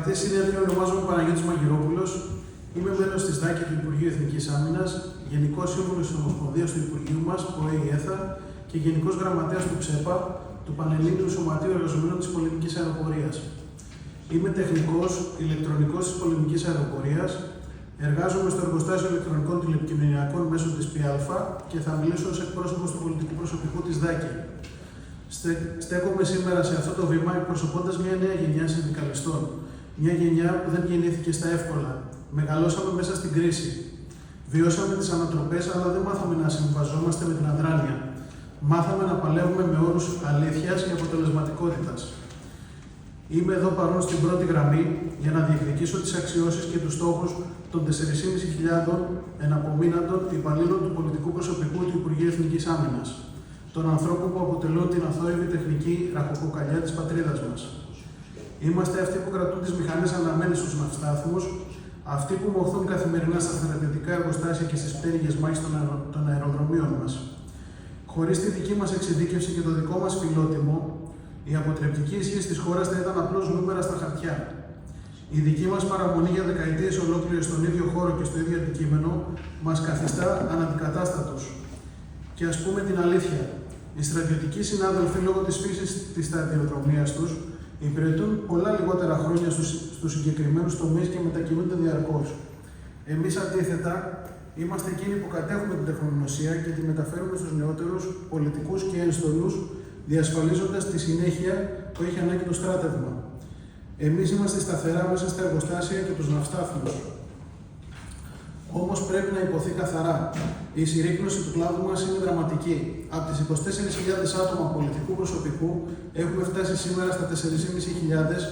Αγαπητέ συνέδρια, ονομάζομαι Παναγιώτης Μαγκυρόπουλος. Είμαι μέλος της ΔΑΚΕ του Υπουργείου Εθνικής Άμυνας, Γενικός Σύμβουλος της Ομοσπονδίας του Υπουργείου μας, ΠΟΕ-ΕΘΑ, και Γενικός Γραμματέας του ΨΕΠΑ, του Πανελλήνιου Σωματείου Εργαζομένων της Πολεμικής Αεροπορίας. Είμαι τεχνικός ηλεκτρονικός της Πολεμικής Αεροπορίας. Εργάζομαι στο Εργοστάσιο Ηλεκτρονικών Τηλεπικοινωνιακών μέσω της ΠΙΑΛΦΑ και θα μιλήσω ως εκπρόσωπος του πολιτικού προσωπικού της ΔΑΚΕ. Στέκομαι σήμερα σε αυτό το βήμα εκπροσωπώντας μια νέα γενιά συνδικαλιστών. Μια γενιά που δεν γεννήθηκε στα εύκολα. Μεγαλώσαμε μέσα στην κρίση. Βιώσαμε τις ανατροπές, αλλά δεν μάθαμε να συμβιβαζόμαστε με την αδράνεια. Μάθαμε να παλεύουμε με όρους αλήθειας και αποτελεσματικότητας. Είμαι εδώ παρόν στην πρώτη γραμμή για να διεκδικήσω τις αξιώσεις και τους στόχους των 4.500 εναπομείναντων υπαλλήλων του πολιτικού προσωπικού του Υπουργείου Εθνικής Άμυνας, των ανθρώπων που αποτελούν την αθόρυβη τεχνική ραχοκοκαλιά της πατρίδας μας. Είμαστε αυτοί που κρατούν τις μηχανές αναμένες στους ναυστάθμους, αυτοί που μοχθούν καθημερινά στα στρατιωτικά εργοστάσια και στις πτέρυγες μάχης των αεροδρομίων μας. Χωρίς τη δική μας εξειδίκευση και το δικό μας φιλότιμο, η αποτρεπτική ισχύ της χώρας θα ήταν απλώς νούμερα στα χαρτιά. Η δική μας παραμονή για δεκαετίες ολόκληρες στον ίδιο χώρο και στο ίδιο αντικείμενο μας καθιστά αναντικατάστατους. Και ας πούμε την αλήθεια, οι στρατιωτικοί συνάδελφοι λόγω της φύσης της σταδιοδρομίας τους υπηρετούν πολλά λιγότερα χρόνια στους συγκεκριμένους τομείς και μετακινούνται διαρκώς. Εμείς αντίθετα, είμαστε εκείνοι που κατέχουμε την τεχνογνωσία και τη μεταφέρουμε στους νεότερους πολιτικούς και ένστολους, διασφαλίζοντας τη συνέχεια που έχει ανάγκη το στράτευμα. Εμείς είμαστε σταθερά μέσα στα εργοστάσια και τους ναυστάθμους. Όμως πρέπει να υποθεί καθαρά. Η συρρίκνωση του κλάδου μας είναι δραματική. Από τις 24.000 άτομα πολιτικού προσωπικού έχουμε φτάσει σήμερα στα 4.500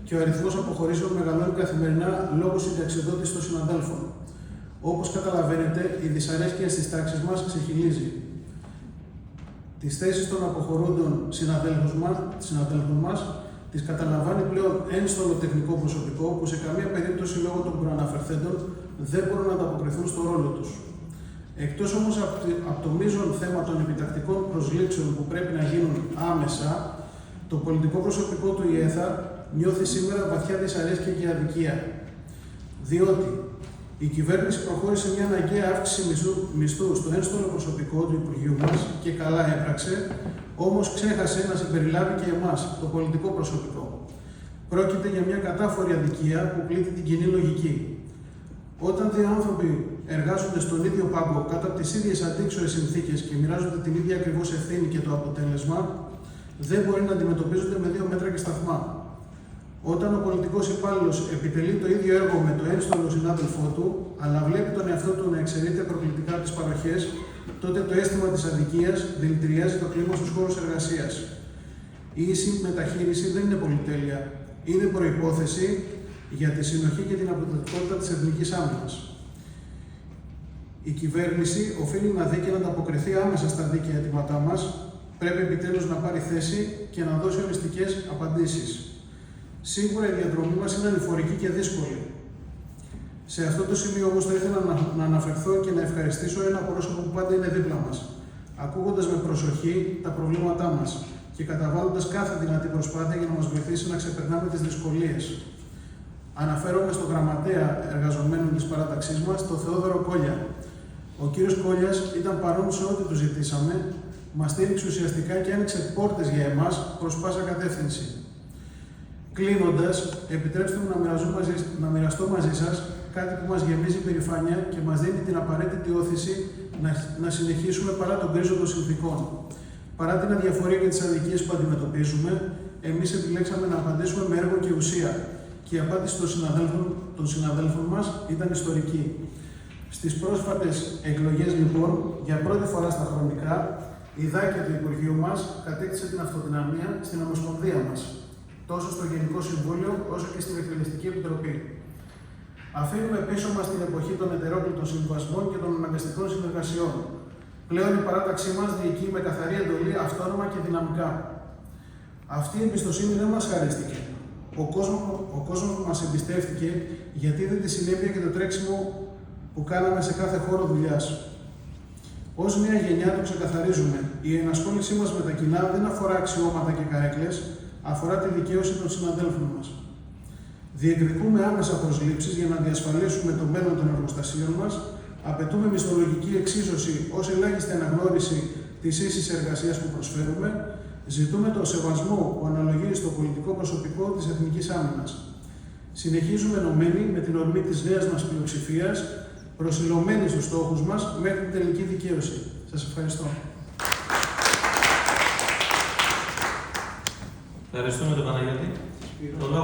και ο αριθμός αποχωρήσεων μεγαλώνει καθημερινά λόγω συνταξιοδότησης των συναδέλφων. Όπως καταλαβαίνετε, η δυσαρέσκεια στις τάξεις μας ξεχυλίζει. Τις θέσεις των αποχωρούντων συναδέλφων μας τις καταλαμβάνει πλέον ένστολο τεχνικό προσωπικό που σε καμία περίπτωση λόγω των προαναφερθέντων δεν μπορούν να ανταποκριθούν στο ρόλο τους. Εκτός όμως από το μείζον θέμα των επιτακτικών προσλήψεων που πρέπει να γίνουν άμεσα, το πολιτικό προσωπικό του ΙΕΘΑ νιώθει σήμερα βαθιά δυσαρέσκεια και αδικία. Διότι η κυβέρνηση προχώρησε μια αναγκαία αύξηση μισθού στο ένστολο προσωπικό του Υπουργείου μας και καλά έπραξε, όμως ξέχασε να συμπεριλάβει και εμάς, το πολιτικό προσωπικό. Πρόκειται για μια κατάφορη αδικία που πλήττει την κοινή λογική. Όταν δύο άνθρωποι εργάζονται στον ίδιο πάγκο κάτω από τις ίδιες αντίξωες συνθήκες και μοιράζονται την ίδια ακριβώς ευθύνη και το αποτέλεσμα, δεν μπορεί να αντιμετωπίζονται με δύο μέτρα και σταθμά. Όταν ο πολιτικός υπάλληλος επιτελεί το ίδιο έργο με το ένστολο συνάδελφό του, αλλά βλέπει τον εαυτό του να εξαιρείται προκλητικά από τις παροχές, τότε το αίσθημα της αδικίας δηλητηριάζει το κλίμα στους χώρους εργασίας. Η ίση μεταχείριση δεν είναι πολυτέλεια. Είναι προϋπόθεση για τη συνοχή και την αποδοτικότητα της εθνικής άμυνας. Η κυβέρνηση οφείλει να δει και να ανταποκριθεί άμεσα στα δίκαια αιτήματά μας, πρέπει επιτέλους να πάρει θέση και να δώσει οριστικές απαντήσεις. Σίγουρα η διαδρομή μας είναι ανηφορική και δύσκολη. Σε αυτό το σημείο όμως θα ήθελα να αναφερθώ και να ευχαριστήσω ένα πρόσωπο που πάντα είναι δίπλα μας, ακούγοντας με προσοχή τα προβλήματά μας και καταβάλλοντας κάθε δυνατή προσπάθεια για να μας βοηθήσει να ξεπερνάμε τις δυσκολίες. Αναφέρομαι στο γραμματέα εργαζομένων της παράταξής μας, τον Θεόδωρο Κόλια. Ο κύριος Κόλιας ήταν παρόν σε ό,τι του ζητήσαμε, μας στήριξε ουσιαστικά και άνοιξε πόρτες για εμάς προς πάσα κατεύθυνση. Κλείνοντας, επιτρέψτε μου να μοιραστώ μαζί σας κάτι που μας γεμίζει περηφάνεια και μας δίνει την απαραίτητη όθηση να συνεχίσουμε παρά τον κρίζο των συνθηκών. Παρά την αδιαφορία και τις αδικίες που αντιμετωπίζουμε, εμείς επιλέξαμε να απαντήσουμε με έργο και ουσία. Και η απάντηση των συναδέλφων μας ήταν ιστορική. Στις πρόσφατες εκλογές, λοιπόν, για πρώτη φορά στα χρονικά, η ΔΑΚΕ του Υπουργείου μας κατέκτησε την αυτοδυναμία στην Ομοσπονδία μας, τόσο στο Γενικό Συμβούλιο όσο και στην Εκτελεστική Επιτροπή. Αφήνουμε πίσω μας την εποχή των ετερόκλητων συμβασμών και των αναγκαστικών συνεργασιών. Πλέον η παράταξή μας διοικεί με καθαρή εντολή, αυτόνομα και δυναμικά. Αυτή η εμπιστοσύνη δεν μας χαρίστηκε. Ο κόσμος που μας εμπιστεύτηκε γιατί είδε τη συνέπεια και το τρέξιμο που κάναμε σε κάθε χώρο δουλειάς. Ως νέα γενιά το ξεκαθαρίζουμε. Η ενασχόλησή μας με τα κοινά δεν αφορά αξιώματα και καρέκλες, αφορά τη δικαίωση των συναδέλφων μας. Διεκδικούμε άμεσα προσλήψεις για να διασφαλίσουμε το μέλλον των εργοστασίων μας. Απαιτούμε μισθολογική εξίσωση ως ελάχιστη αναγνώριση της ίσης εργασίας που προσφέρουμε. Ζητούμε το σεβασμό που αναλογεί στο πολιτικό προσωπικό της Εθνικής Άμυνας. Συνεχίζουμε ενωμένοι με την ορμή της νέας μας πλειοψηφίας, προσιλωμένοι στους στόχους μας μέχρι την τελική δικαίωση. Σας ευχαριστώ. Ευχαριστούμε τον Παναγιώτη.